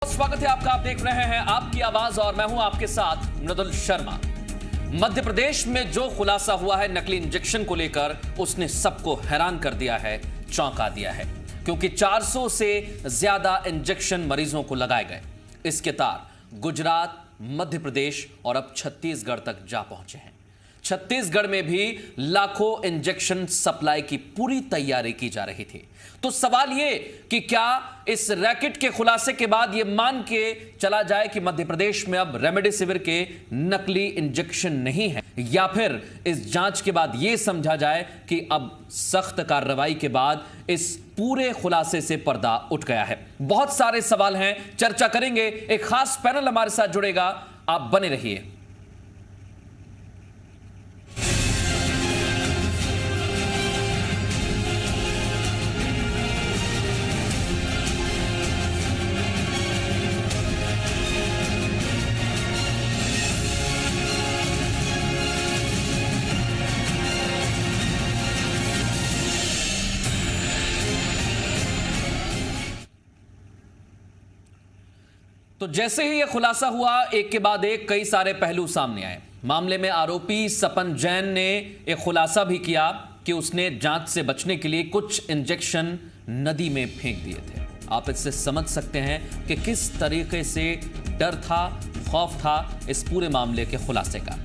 स्वागत है आपका। आप देख रहे हैं आपकी आवाज और मैं हूं आपके साथ मृदुल शर्मा। मध्य प्रदेश में जो खुलासा हुआ है नकली इंजेक्शन को लेकर, उसने सबको हैरान कर दिया है, चौंका दिया है, क्योंकि 400 से ज्यादा इंजेक्शन मरीजों को लगाए गए। इसके तार गुजरात, मध्य प्रदेश और अब छत्तीसगढ़ तक जा पहुंचे हैं। छत्तीसगढ़ में भी लाखों इंजेक्शन सप्लाई की पूरी तैयारी की जा रही थी। तो सवाल यह कि क्या इस रैकेट के खुलासे के बाद यह मान के चला जाए कि मध्य प्रदेश में अब रेमडेसिविर के नकली इंजेक्शन नहीं है, या फिर इस जांच के बाद यह समझा जाए कि अब सख्त कार्रवाई के बाद इस पूरे खुलासे से पर्दा उठ गया है। बहुत सारे सवाल हैं, चर्चा करेंगे। एक खास पैनल हमारे साथ जुड़ेगा, आप बने रहिए। तो जैसे ही यह खुलासा हुआ, एक के बाद एक कई सारे पहलू सामने आए। मामले में आरोपी सपन जैन ने एक खुलासा भी किया कि उसने जांच से बचने के लिए कुछ इंजेक्शन नदी में फेंक दिए थे। आप इससे समझ सकते हैं कि किस तरीके से डर था, खौफ था इस पूरे मामले के खुलासे का।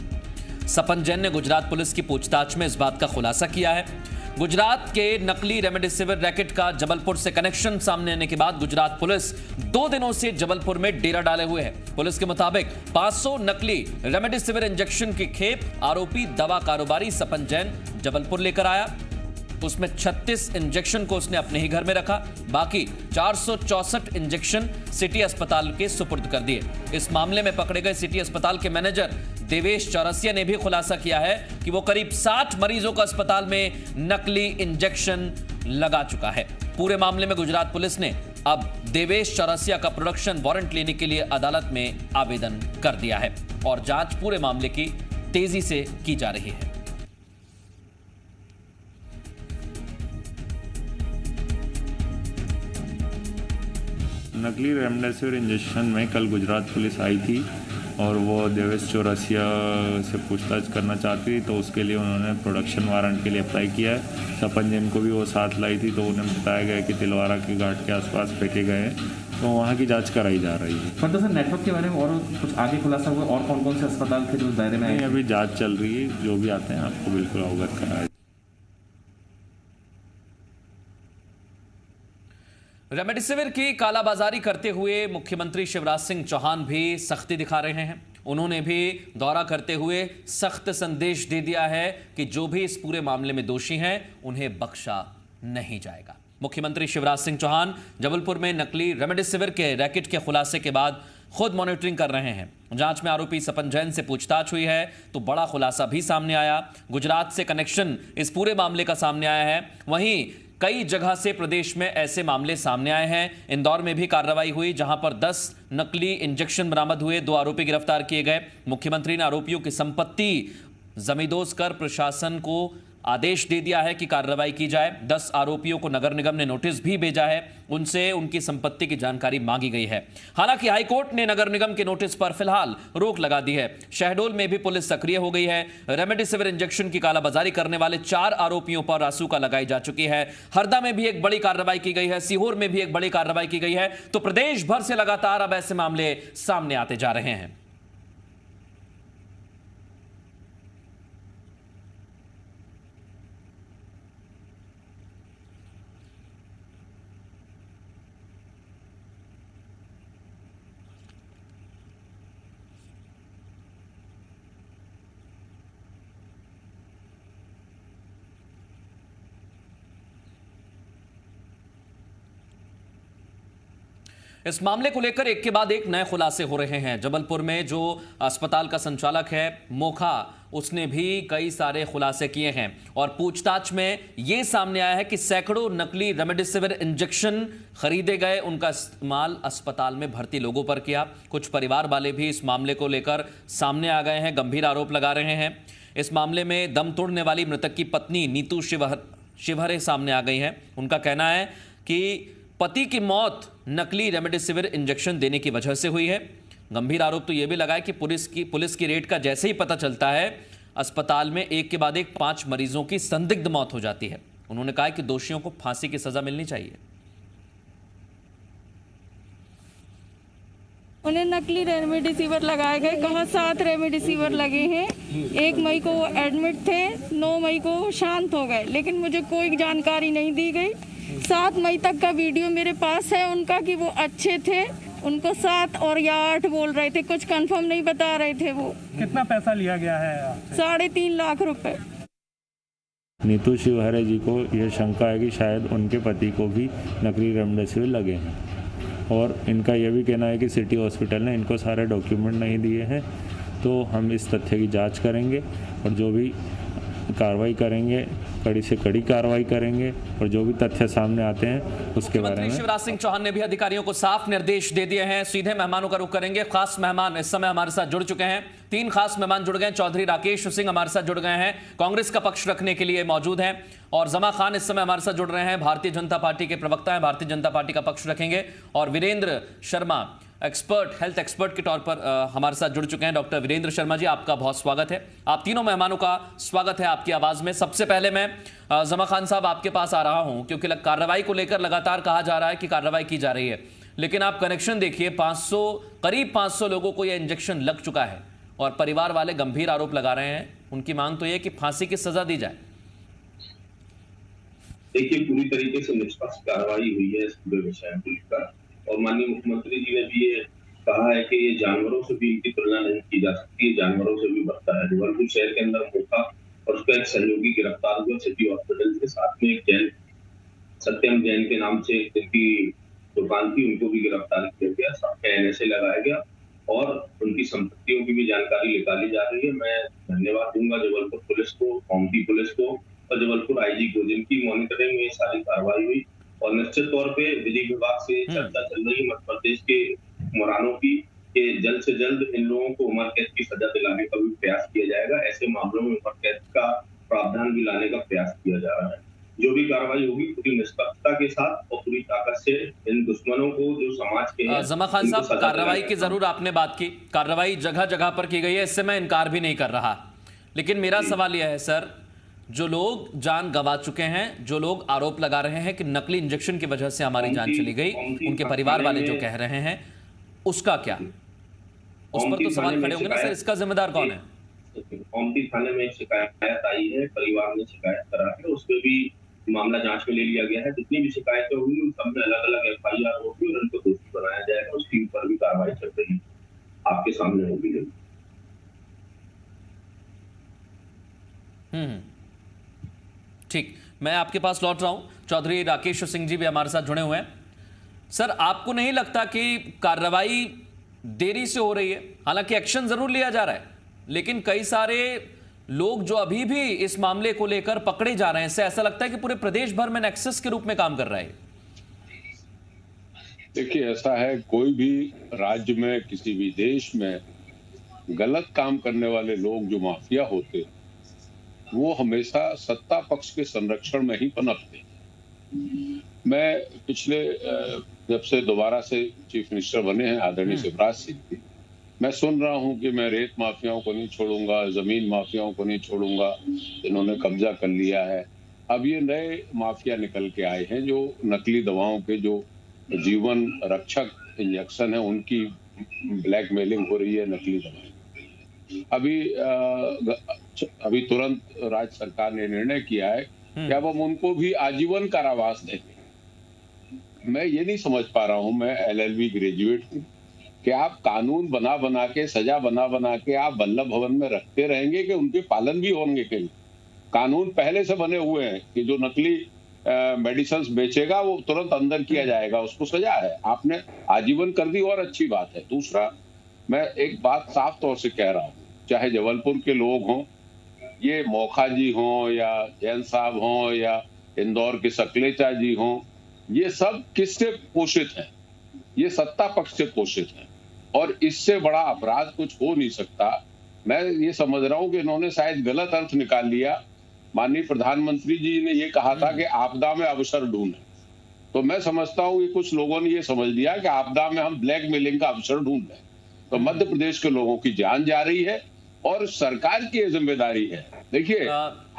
सपन जैन ने गुजरात पुलिस की पूछताछ में इस बात का खुलासा किया है। गुजरात के नकली रेमडेसिविर रैकेट का जबलपुर से कनेक्शन सामने आने के बाद गुजरात पुलिस 2 दिनों से जबलपुर में डेरा डाले हुए है। पुलिस के मुताबिक 500 नकली रेमडेसिविर इंजेक्शन की खेप आरोपी दवा कारोबारी सपन जैन जबलपुर लेकर आया। उसमें 36 इंजेक्शन को उसने अपने ही घर में रखा। बाकी 464 इंजेक्शन सिटी अस्पताल के सुपुर्द कर दिए। इस मामले में पकड़े गए सिटी अस्पताल के मैनेजर देवेश चौरसिया ने भी खुलासा किया है कि वो करीब 60 मरीजों को अस्पताल में नकली इंजेक्शन लगा चुका है। पूरे मामले में गुजरात पुलिस ने अब देवेश चौरसिया का प्रोडक्शन वारंट लेने के लिए अदालत में आवेदन कर दिया है और जांच पूरे मामले की तेजी से की जा रही है। नकली रेमडेसिविर इंजेक्शन में कल गुजरात पुलिस आई थी और वो देवेश चौरसिया से पूछताछ करना चाहती थी, तो उसके लिए उन्होंने प्रोडक्शन वारंट के लिए अप्लाई किया है। सपन जैन को भी वो साथ लाई थी, तो उन्हें बताया गया कि तिलवारा के घाट के आसपास फेंके गए हैं, तो वहाँ की जांच कराई जा रही है। मतलब सर, नेटवर्क के बारे में और कुछ आगे खुलासा हुआ और कौन कौन से अस्पताल थे जो दायरे में आए? अभी जाँच चल रही है, जो भी आते हैं आपको बिल्कुल अवगत कराया। रेमडेसिविर की कालाबाजारी करते हुए मुख्यमंत्री शिवराज सिंह चौहान भी सख्ती दिखा रहे हैं। उन्होंने भी दौरा करते हुए सख्त संदेश दे दिया है कि जो भी इस पूरे मामले में दोषी हैं उन्हें बख्शा नहीं जाएगा। मुख्यमंत्री शिवराज सिंह चौहान जबलपुर में नकली रेमडेसिविर के रैकेट के खुलासे के बाद खुद मॉनिटरिंग कर रहे हैं। जांच में आरोपी सपन जैन से पूछताछ हुई है तो बड़ा खुलासा भी सामने आया। गुजरात से कनेक्शन इस पूरे मामले का सामने आया है। वहीं कई जगह से प्रदेश में ऐसे मामले सामने आए हैं। इंदौर में भी कार्रवाई हुई, जहां पर 10 नकली इंजेक्शन बरामद हुए, 2 आरोपी गिरफ्तार किए गए। मुख्यमंत्री ने आरोपियों की संपत्ति जमींदोज कर प्रशासन को आदेश दे दिया है कि कार्रवाई की जाए। 10 आरोपियों को नगर निगम ने नोटिस भी भेजा है, उनसे उनकी संपत्ति की जानकारी मांगी गई है। हालांकि हाईकोर्ट ने नगर निगम के नोटिस पर फिलहाल रोक लगा दी है। शहडोल में भी पुलिस सक्रिय हो गई है। रेमडेसिविर इंजेक्शन की कालाबाजारी करने वाले 4 आरोपियों पर रासुका लगाई जा चुकी है। हरदा में भी एक बड़ी कार्रवाई की गई है, सीहोर में भी एक बड़ी कार्रवाई की गई है। तो प्रदेश भर से लगातार अब ऐसे मामले सामने आते जा रहे हैं। इस मामले को लेकर एक के बाद एक नए खुलासे हो रहे हैं। जबलपुर में जो अस्पताल का संचालक है मोखा, उसने भी कई सारे खुलासे किए हैं और पूछताछ में यह सामने आया है कि सैकड़ों नकली रेमडेसिविर इंजेक्शन खरीदे गए, उनका इस्तेमाल अस्पताल में भर्ती लोगों पर किया। कुछ परिवार वाले भी इस मामले को लेकर सामने आ गए हैं, गंभीर आरोप लगा रहे हैं। इस मामले में दम तोड़ने वाली मृतक की पत्नी नीतू शिवहरे सामने आ गई हैं। उनका कहना है कि पति की मौत नकली रेमडेसिविर इंजेक्शन देने की वजह से हुई है। गंभीर आरोप तो यह भी लगाया कि पुलिस की रेड का जैसे ही पता चलता है, अस्पताल में एक के बाद एक 5 मरीजों की संदिग्ध मौत हो जाती है। उन्होंने कहा कि दोषियों को फांसी की सजा मिलनी चाहिए। उन्हें नकली रेमडेसिविर लगाए गए, कहाँ 7 रेमडेसिविर लगे हैं। 1 मई को वो एडमिट थे, 9 मई को वो शांत हो गए, लेकिन मुझे कोई जानकारी नहीं दी गई। 7 मई तक का वीडियो मेरे पास है उनका कि वो अच्छे थे, उनको 7 और या 8 बोल रहे थे, कुछ कंफर्म नहीं बता रहे थे। वो कितना पैसा लिया गया है? 3.5 लाख रुपए। नीतू शिवहरे जी को यह शंका है कि शायद उनके पति को भी नकली रेमडेसिविर लगे हैं, और इनका यह भी कहना है कि सिटी हॉस्पिटल ने इनको सारे डॉक्यूमेंट नहीं दिए हैं। तो हम इस तथ्य की जांच करेंगे और जो भी कार्रवाई करेंगे, कड़ी से कड़ी कार्रवाई करेंगे, और जो भी तथ्य सामने आते हैं उसके बारे में। शिवराज सिंह चौहान ने भी अधिकारियों को साफ निर्देश दे दिए हैं। सीधे मेहमानों का रुख करेंगे। खास मेहमान इस समय हमारे साथ जुड़ चुके हैं। 3 खास मेहमान जुड़ गए। चौधरी राकेश सिंह हमारे साथ जुड़ गए हैं, कांग्रेस का पक्ष रखने के लिए मौजूद हैं, और जमा खान इस समय हमारे साथ जुड़ रहे हैं, भारतीय जनता पार्टी के प्रवक्ता हैं, भारतीय जनता पार्टी का पक्ष रखेंगे, और Virendra Sharma expert, health expert के तौर पर हमारे साथ जुड़ चुके हैं। डॉक्टर वीरेंद्र शर्मा जी, आपका बहुत स्वागत है। आप तीनों मेहमानों का स्वागत है आपकी आवाज में। सबसे पहले मैं जमा खान साहब आपके पास आ रहा हूं, क्योंकि कार्रवाई को लेकर लगातार कहा जा रहा है कि कार्रवाई की जा रही है, लेकिन आप कनेक्शन देखिए, करीब 500 लोगों को यह इंजेक्शन लग चुका है, और परिवार वाले गंभीर आरोप लगा रहे हैं। उनकी मांग तो यह कि फांसी की सजा दी जाए। देखिए, पूरी तरीके से निष्पक्ष कार्रवाई हुई है इस पूरे विषय को लेकर, और माननीय मुख्यमंत्री जी ने भी ये कहा है कि ये जानवरों से भी इनकी तुलना नहीं की जा सकती, जानवरों से भी बढ़ता है। जबलपुर शहर के अंदर मोका और उसका एक सहयोगी गिरफ्तार हुआ सिटी हॉस्पिटल के साथ में। एक जैन, सत्यम जैन के नाम से जिनकी दुकान थी, उनको भी गिरफ्तार किया गया, सबका NSA लगाया गया, और उनकी संपत्तियों की भी जानकारी निकाली जा रही है। मैं धन्यवाद दूंगा जबलपुर पुलिस को, काउंटी पुलिस को और जबलपुर IG को, जिनकी मॉनिटरिंग में ये सारी कार्रवाई हुई। और निश्चित तौर पे विधि विभाग से चर्चा चल रही है मध्य प्रदेश के हुक्मरानों की कि जल्द से जल्द इन लोगों को उम्र कैद की सजा दिलाने का भी प्रयास किया जाएगा। ऐसे मामलों में उम्र कैद का प्रावधान भी लाने का प्रयास किया जा रहा है। जो भी कार्रवाई होगी पूरी निष्पक्षता के साथ और पूरी ताकत से इन दुश्मनों को, जो समाज के जमा खान साहब, कार्रवाई की जरूर आपने बात की, कार्रवाई जगह जगह पर की गई है, इससे मैं इनकार भी नहीं कर रहा, लेकिन मेरा सवाल यह है सर, जो लोग जान गंवा चुके हैं, जो लोग आरोप लगा रहे हैं कि नकली इंजेक्शन की वजह से हमारी जान चली गई, उनके परिवार वाले जो कह रहे हैं, उसका क्या? उस पर तो सवाल खड़े होंगे ना सर, इसका जिम्मेदार कौन है? ओमती थाने में शिकायत आई है, परिवार ने शिकायत करा है, उसमें भी मामला जांच में ले लिया गया है। जितनी भी शिकायतें होंगी उन सब में अलग-अलग FIR होगी और उनको दोषी बनाया जाएगा। उसके ऊपर भी कार्रवाई चल रही है, आपके सामने होगी। ठीक, मैं आपके पास लौट रहा हूं। चौधरी राकेश सिंह जी भी हमारे साथ जुड़े हुए हैं। सर, आपको नहीं लगता कि कार्रवाई देरी से हो रही है? हालांकि एक्शन जरूर लिया जा रहा है, लेकिन कई सारे लोग जो अभी भी इस मामले को लेकर पकड़े जा रहे हैं, इससे ऐसा लगता है कि पूरे प्रदेश भर में नेक्सस के रूप में काम कर रहा है। देखिए, ऐसा है, कोई भी राज्य में, किसी भी देश में गलत काम करने वाले लोग जो माफिया होते, वो हमेशा सत्ता पक्ष के संरक्षण में ही पनपते। मैं पिछले जब से दोबारा से चीफ मिनिस्टर बने हैं आदरणीय शिवराज सिंह जी, मैं सुन रहा हूं कि मैं रेत माफियाओं को नहीं छोड़ूंगा, जमीन माफियाओं को नहीं छोड़ूंगा, इन्होंने कब्जा कर लिया है। अब ये नए माफिया निकल के आए हैं, जो नकली दवाओं के, जो जीवन रक्षक इंजेक्शन है, उनकी ब्लैकमेलिंग हो रही है, नकली दवाएं। अभी तुरंत राज्य सरकार ने निर्णय किया है कि अब हम उनको भी आजीवन कारावास देंगे। मैं ये नहीं समझ पा रहा हूं, मैं LLB ग्रेजुएट हूं, कि आप कानून बना बना के, सजा बना बना के आप वल्लभ भवन में रखते रहेंगे कि उनके पालन भी होंगे कि नहीं? कानून पहले से बने हुए हैं कि जो नकली मेडिसिन बेचेगा वो तुरंत अंदर किया जाएगा, उसको सजा है। आपने आजीवन कर दी और अच्छी बात है। दूसरा, मैं एक बात साफ तौर से कह रहा हूँ, चाहे जबलपुर के लोग हों, ये मोखा जी हों या जैन साहब हों या इंदौर के सकलेचा जी हों, ये सब किससे पोषित हैं? ये सत्ता पक्ष से पोषित हैं, और इससे बड़ा अपराध कुछ हो नहीं सकता। मैं ये समझ रहा हूँ कि इन्होंने शायद गलत अर्थ निकाल लिया। माननीय प्रधानमंत्री जी ने ये कहा था कि आपदा में अवसर ढूंढें, तो मैं समझता हूँ कि कुछ लोगों ने ये समझ लिया कि आपदा में हम ब्लैकमेलिंग का अवसर ढूंढ रहे हैं। तो मध्य प्रदेश के लोगों की जान जा रही है और सरकार की ये जिम्मेदारी है। देखिए,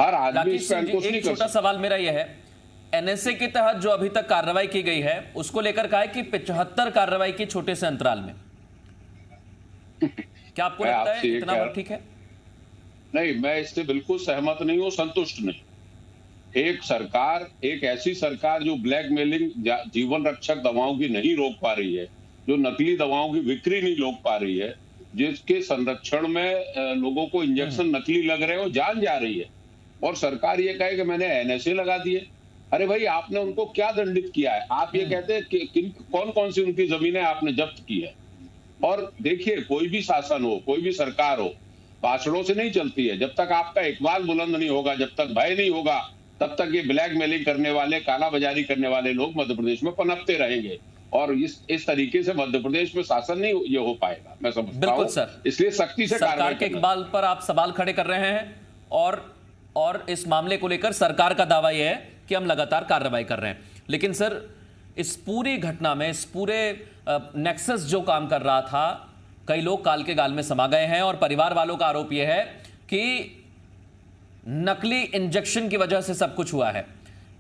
हर आदमी इस पर अंकुश नहीं कर छोटा सकता। सवाल मेरा यह है, एनएसए के तहत जो अभी तक कार्रवाई की गई है उसको लेकर कहा है कि 75 कार्रवाई की छोटे से अंतराल में, क्या आपको मैं लगता आपसे है ये इतना कह- वक्त ठीक है? नहीं, मैं इससे बिल्कुल सहमत नहीं हूँ, संतुष्ट नहीं। एक सरकार, एक ऐसी सरकार जो ब्लैकमेलिंग, जीवन रक्षक दवाओं की नहीं रोक पा रही है, जो नकली दवाओं की बिक्री नहीं रोक पा रही है, जिसके संरक्षण में लोगों को इंजेक्शन नकली लग रहे हो, जान जा रही है, और सरकार ये कहे कि मैंने एनएसए लगा दिए। अरे भाई, आपने उनको क्या दंडित किया है? आप ये कहते हैं कि कौन कौन सी उनकी जमीनें आपने जब्त की है। और देखिए, कोई भी शासन हो, कोई भी सरकार हो, भाषणों से नहीं चलती है। जब तक आपका इकबाल बुलंद नहीं होगा, जब तक भय नहीं होगा, तब तक ये ब्लैकमेलिंग करने वाले, कालाबाजारी करने वाले लोग मध्य प्रदेश में पनपते रहेंगे, और इस तरीके से मध्य प्रदेश में शासन नहीं ये हो पाएगा, मैं समझता बिल्कुल हूं। सर। इसलिए सख्ती से सरकार कार्रवाई के करना। इकबाल पर आप सवाल खड़े कर रहे हैं, और इस मामले को लेकर सरकार का दावा यह है कि हम लगातार कार्रवाई कर रहे हैं। लेकिन सर, इस पूरी घटना में, इस पूरे नेक्सस जो काम कर रहा था, कई लोग काल के गाल में समा गए हैं, और परिवार वालों का आरोप यह है कि नकली इंजेक्शन की वजह से सब कुछ हुआ है।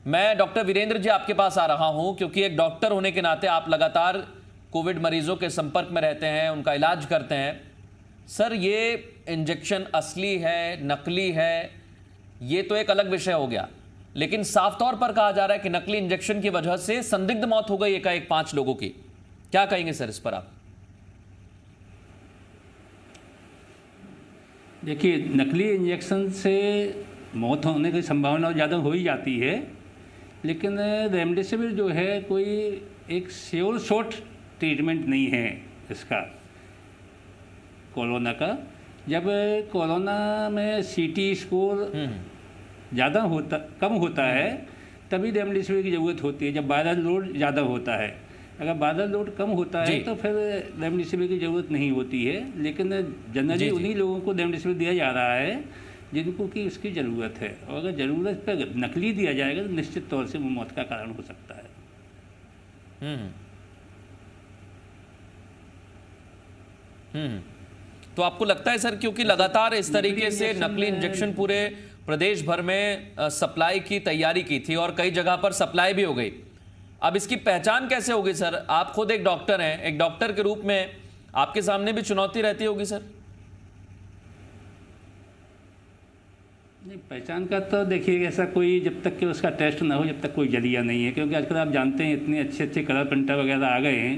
मैं डॉक्टर वीरेंद्र जी आपके पास आ रहा हूं, क्योंकि एक डॉक्टर होने के नाते आप लगातार कोविड मरीजों के संपर्क में रहते हैं, उनका इलाज करते हैं। सर, ये इंजेक्शन असली है, नकली है, ये तो एक अलग विषय हो गया, लेकिन साफ तौर पर कहा जा रहा है कि नकली इंजेक्शन की वजह से संदिग्ध मौत हो गई एकाएक 5 लोगों की। क्या कहेंगे सर इस पर आप? देखिए, नकली इंजेक्शन से मौत होने की संभावना ज़्यादा हो ही जाती है, लेकिन रेमडेसिविर जो है कोई एक श्योर शॉट ट्रीटमेंट नहीं है इसका, कोरोना का। जब कोरोना में सीटी स्कोर ज़्यादा होता, कम होता है, तभी रेमडेसिविर की ज़रूरत होती है। जब वायरल लोड ज़्यादा होता है, अगर वायरल लोड कम होता है तो फिर रेमडेसिविर की ज़रूरत नहीं होती है। लेकिन जनरली उन्हीं लोगों को रेमडेसिविर दिया जा रहा है जिनको कि उसकी ज़रूरत है, और अगर ज़रूरत पर नकली दिया जाएगा तो निश्चित तौर से वो मौत का कारण हो सकता है। तो आपको लगता है सर, क्योंकि लगातार इस तरीके से नकली इंजेक्शन पूरे प्रदेश भर में सप्लाई की तैयारी की थी और कई जगह पर सप्लाई भी हो गई, अब इसकी पहचान कैसे होगी सर? आप खुद एक डॉक्टर हैं, एक डॉक्टर के रूप में आपके सामने भी चुनौती रहती होगी सर। नहीं, पहचान का तो देखिए, ऐसा कोई जब तक कि उसका टेस्ट ना हो, जब तक कोई जरिया नहीं है। क्योंकि आजकल आप जानते हैं इतने अच्छे अच्छे कलर प्रिंटर वगैरह आ गए हैं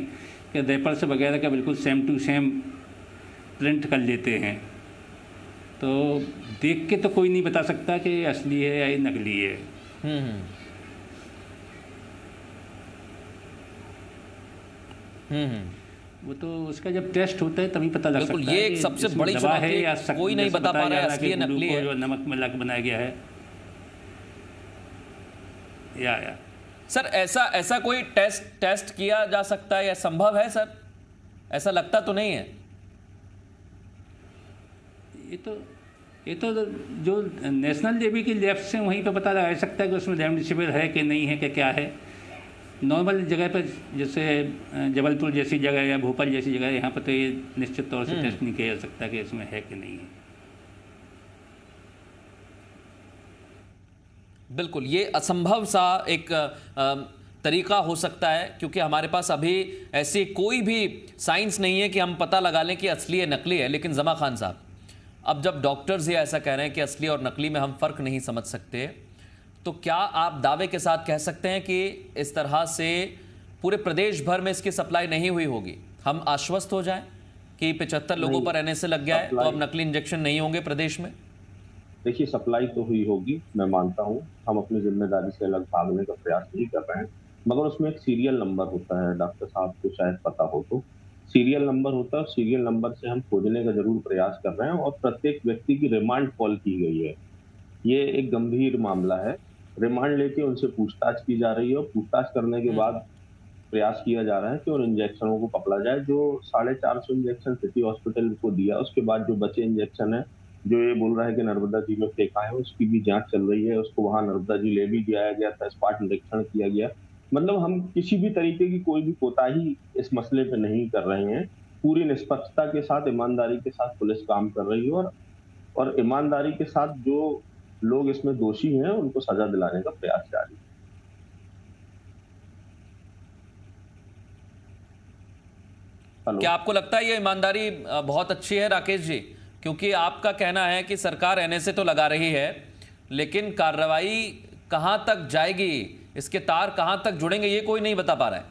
कि रेपर्स वगैरह का बिल्कुल सेम टू सेम प्रिंट कर लेते हैं, तो देख के तो कोई नहीं बता सकता कि ये असली है या ये नकली है। वो तो उसका जब टेस्ट होता है तभी पता लग सकता है। ये एक सबसे बड़ी चुनौती है, या कोई नहीं बता पा रहा है असली है नकली है। नमक में लग बनाया गया है या सर, ऐसा कोई टेस्ट किया जा सकता है या संभव है सर? ऐसा लगता तो नहीं है। ये तो जो नेशनल लेवल की लैब से वहीं पे पता लगा सकता है कि उसमें रेमडेसिविर है कि नहीं है, कि क्या है। नॉर्मल जगह पर, जैसे जबलपुर जैसी जगह या भोपाल जैसी जगह, यहाँ पर तो ये निश्चित तौर से टेस्ट नहीं किया जा सकता कि इसमें है कि नहीं है। बिल्कुल, ये असंभव सा एक तरीका हो सकता है, क्योंकि हमारे पास अभी ऐसी कोई भी साइंस नहीं है कि हम पता लगा लें कि असली है नकली है। लेकिन जमा खान साहब, अब जब डॉक्टर्स ये ऐसा कह रहे हैं कि असली और नकली में हम फ़र्क नहीं समझ सकते, तो क्या आप दावे के साथ कह सकते हैं कि इस तरह से पूरे प्रदेश भर में इसकी सप्लाई नहीं हुई होगी? हम आश्वस्त हो जाएं कि 75 लोगों पर एनएसए लग गया है, तो अब नकली इंजेक्शन नहीं होंगे प्रदेश में? देखिए, सप्लाई तो हुई होगी, मैं मानता हूँ। हम अपनी जिम्मेदारी से अलग भागने का प्रयास नहीं कर रहे हैं, मगर उसमें एक सीरियल नंबर होता है, डॉक्टर साहब को शायद पता हो तो। सीरियल नंबर होता है, सीरियल नंबर से हम खोजने का जरूर प्रयास कर रहे हैं, और प्रत्येक व्यक्ति की रिमांड कॉल की गई है। ये एक गंभीर मामला है। रिमांड लेके उनसे पूछताछ की जा रही है, और पूछताछ करने के बाद प्रयास किया जा रहा है कि उन इंजेक्शनों को पकड़ा जाए जो 450 इंजेक्शन सिटी हॉस्पिटल को दिया। उसके बाद जो बचे इंजेक्शन है, जो ये बोल रहा है कि नर्मदा जी में फेंका है, उसकी भी जांच चल रही है। उसको वहां नर्मदा जी ले भी दिया गया था, स्पॉट निरीक्षण किया गया, मतलब हम किसी भी तरीके की कोई भी कोताही इस मसले पे नहीं कर रहे हैं। पूरी निष्पक्षता के साथ, ईमानदारी के साथ पुलिस काम कर रही है और ईमानदारी के साथ जो लोग इसमें दोषी हैं उनको सजा दिलाने का प्रयास जारी है। क्या आपको लगता है ये ईमानदारी बहुत अच्छी है राकेश जी? क्योंकि आपका कहना है कि सरकार एनएसए तो लगा रही है, लेकिन कार्रवाई कहां तक जाएगी, इसके तार कहां तक जुड़ेंगे, ये कोई नहीं बता पा रहा है।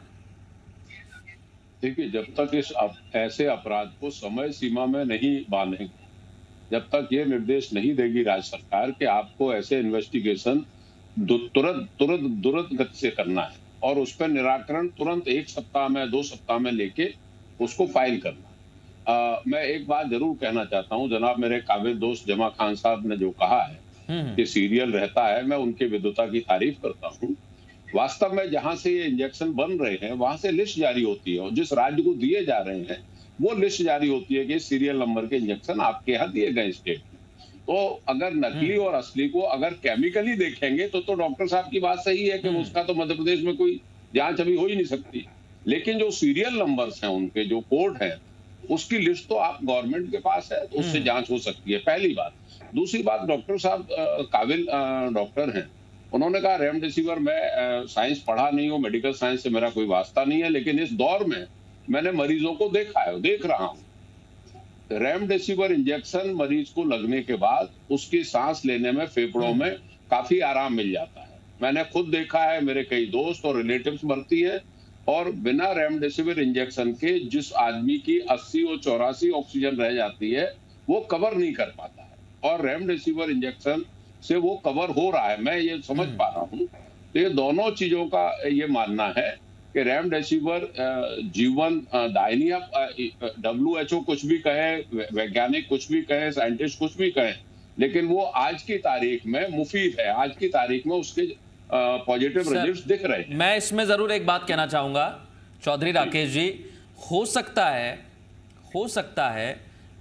देखिए, जब तक ऐसे अपराध को समय सीमा में नहीं बांधेंगे, जब तक ये निर्देश नहीं देगी राज्य सरकार कि आपको ऐसे इन्वेस्टिगेशन तुरंत गति से करना है और उस पर निराकरण तुरंत 1 सप्ताह में 2 सप्ताह में लेके उसको फाइल करना। मैं एक बात जरूर कहना चाहता हूँ, जनाब मेरे काबिल दोस्त जमा खान साहब ने जो कहा है कि सीरियल रहता है, मैं उनके विद्वता की तारीफ करता हूँ। वास्तव में जहां से ये इंजेक्शन बन रहे हैं वहां से लिस्ट जारी होती है और जिस राज्य को दिए जा रहे हैं वो लिस्ट जारी होती है कि सीरियल नंबर के इंजेक्शन आपके यहाँ दिए गए स्टेट में। तो अगर नकली और असली को अगर केमिकली देखेंगे तो डॉक्टर साहब की बात सही है कि उसका तो मध्य प्रदेश में कोई जांच अभी हो ही नहीं सकती। लेकिन जो सीरियल नंबर्स हैं, उनके जो कोड है, उसकी लिस्ट तो आप गवर्नमेंट के पास है, तो उससे जांच हो सकती है, पहली बात। दूसरी बात, डॉक्टर साहब काबिल डॉक्टर हैं, उन्होंने कहा रेमडेसिविर, मैं साइंस पढ़ा नहीं हूँ, मेडिकल साइंस से मेरा कोई वास्ता नहीं है, लेकिन इस दौर में मैंने मरीजों को देखा है, देख रहा हूँ। रेमडेसिविर इंजेक्शन मरीज को लगने के बाद उसकी सांस लेने में, फेफड़ों में काफी आराम मिल जाता है। मैंने खुद देखा है, मेरे कई दोस्त और रिलेटिव्स भर्ती है और बिना रेमडेसिविर इंजेक्शन के जिस आदमी की 80 और 84 ऑक्सीजन रह जाती है वो कवर नहीं कर पाता है, और रेमडेसिविर इंजेक्शन से वो कवर हो रहा है, मैं ये समझ पा रहा हूँ। तो ये दोनों चीजों का ये मानना है कि रेमडेसिविर जीवन दायिनी, WHO कुछ भी कहे, वैज्ञानिक कुछ भी कहे, साइंटिस्ट कुछ भी कहे, लेकिन वो आज की तारीख में मुफीद है, आज की तारीख में उसके पॉजिटिव रिजल्ट्स दिख रहे हैं। मैं इसमें जरूर एक बात कहना चाहूंगा चौधरी राकेश जी, हो सकता है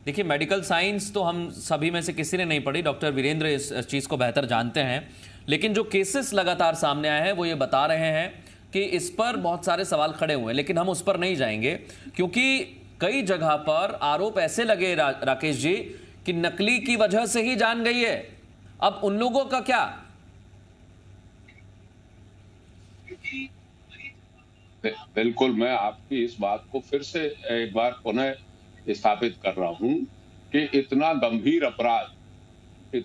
देखिए, मेडिकल साइंस तो हम सभी में से किसी ने नहीं पढ़ी, डॉक्टर वीरेंद्र इस चीज़ को बेहतर जानते हैं, लेकिन जो केसेस लगातार सामने आए हैं वो ये बता रहे हैं कि इस पर बहुत सारे सवाल खड़े हुए हैं, लेकिन हम उस पर नहीं जाएंगे क्योंकि कई जगह पर आरोप ऐसे लगे राकेश जी कि नकली की वजह से ही जान गई है। अब उन लोगों का क्या? बिल्कुल, मैं आपकी इस बात को फिर से एक बार पुनः स्थापित कर रहा हूं कि इतना गंभीर अपराध,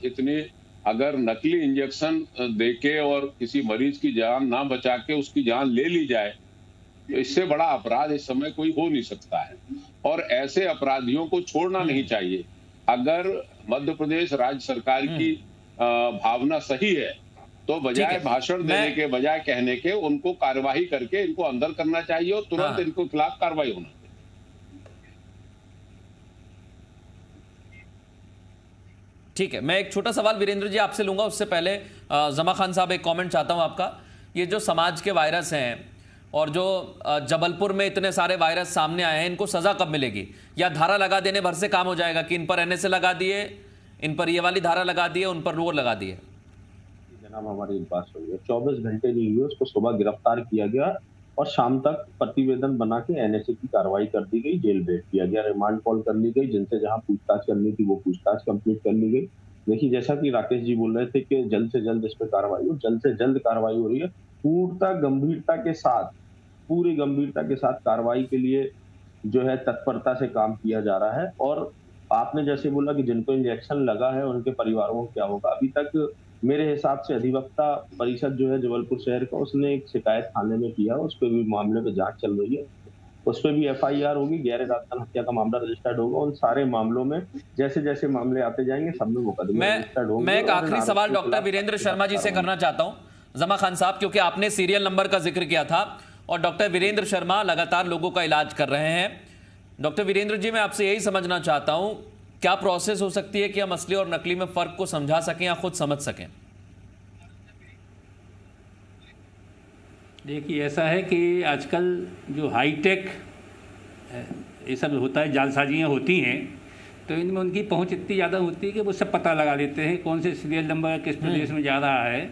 इतने अगर नकली इंजेक्शन देके और किसी मरीज की जान ना बचा के उसकी जान ले ली जाए, तो इससे बड़ा अपराध इस समय कोई हो नहीं सकता है और ऐसे अपराधियों को छोड़ना नहीं चाहिए। अगर मध्य प्रदेश राज्य सरकार की भावना सही है तो बजाय भाषण देने के, बजाय कहने के, उनको कार्यवाही करके इनको अंदर करना चाहिए और तुरंत इनको खिलाफ कार्रवाई होना चाहिए। ठीक है, मैं एक छोटा सवाल वीरेंद्र जी आपसे लूंगा, उससे पहले जमा खान साहब एक कमेंट चाहता हूं आपका। ये जो समाज के वायरस हैं और जो जबलपुर में इतने सारे वायरस सामने आए हैं, इनको सजा कब मिलेगी? या धारा लगा देने भर से काम हो जाएगा कि इन पर एनएसए लगा दिए, इन पर ये वाली धारा लगा दिए, उन पर वो लगा दिए? जनाब हमारी एक बात सुनिए, 24 घंटे नहीं हुए उसको सुबह गिरफ्तार किया गया और शाम तक प्रतिवेदन बना के एनएसए की कार्रवाई कर दी गई, जेल भेज दिया गया, रिमांड कॉल कर ली गई, जिनसे जहां पूछताछ करनी थी वो पूछताछ कंप्लीट कर ली गई। देखिए, जैसा कि राकेश जी बोल रहे थे कि जल्द से जल्द इस पर कार्रवाई हो, जल्द से जल्द कार्रवाई हो रही है। पूरी गंभीरता के साथ कार्रवाई के लिए जो है तत्परता से काम किया जा रहा है। और आपने जैसे बोला कि जिनको इंजेक्शन लगा है उनके परिवारों को क्या होगा, अभी तक मेरे हिसाब से अधिवक्ता परिषद जो है जबलपुर शहर का, उसने एक शिकायत थाने में किया, उस पर भी मामले पे जांच चल रही है, उस पर भी FIR होगी, गैर इरादतन हत्या का मामला रजिस्टर्ड होगा। उन सारे मामलों में जैसे जैसे मामले आते जाएंगे सब में मुकदमे रजिस्टर्ड होंगे। मैं एक आखिरी सवाल डॉक्टर वीरेंद्र शर्मा जी से करना चाहता हूं, जमा खान साहब, क्योंकि आपने सीरियल नंबर का जिक्र किया था और डॉक्टर वीरेंद्र शर्मा लगातार लोगों का इलाज कर रहे हैं। डॉक्टर वीरेंद्र जी, मैं आपसे यही समझना चाहता हूं, क्या प्रोसेस हो सकती है कि हम असली और नकली में फर्क को समझा सकें या खुद समझ सकें? देखिए, ऐसा है कि आजकल जो हाईटेक ये सब होता है, जालसाजियाँ होती हैं, तो इनमें उनकी पहुंच इतनी ज़्यादा होती है कि वो सब पता लगा लेते हैं कौन से सीरियल नंबर किस प्रदेश में जा रहा है।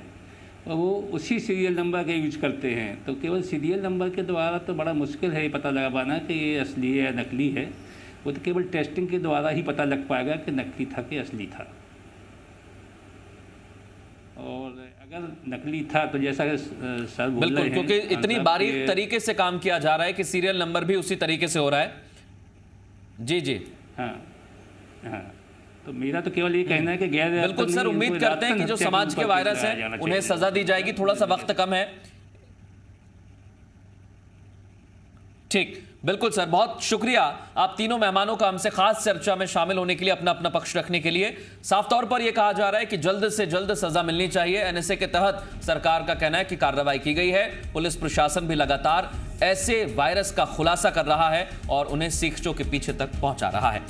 और वो उसी सीरियल नंबर का यूज करते हैं। तो केवल सीरियल नंबर के द्वारा तो बड़ा मुश्किल है ये पता लगा पाना कि ये असली है या नकली है। वो तो केवल टेस्टिंग के द्वारा ही पता लग पाएगा कि नकली था कि असली था। और अगर नकली था तो जैसा कि सर बोल रहे बिल्कुल, हैं, क्योंकि इतनी मतलब बारीक ये- तरीके से काम किया जा रहा है कि सीरियल नंबर भी उसी तरीके से हो रहा है। जी जी हाँ हाँ, तो मेरा तो केवल ये कहना है कि गैर बिल्कुल सर, उम्मीद करते हैं कि जो समाज के वायरस हैं उन्हें सजा दी जाएगी। थोड़ा सा वक्त कम है। ठीक, बिल्कुल सर, बहुत शुक्रिया आप तीनों मेहमानों का हमसे खास चर्चा में शामिल होने के लिए, अपना अपना पक्ष रखने के लिए। साफ तौर पर यह कहा जा रहा है कि जल्द से जल्द सजा मिलनी चाहिए। एनएसए के तहत सरकार का कहना है कि कार्रवाई की गई है। पुलिस प्रशासन भी लगातार ऐसे वायरस का खुलासा कर रहा है और उन्हें सीखचों के पीछे तक पहुंचा रहा है।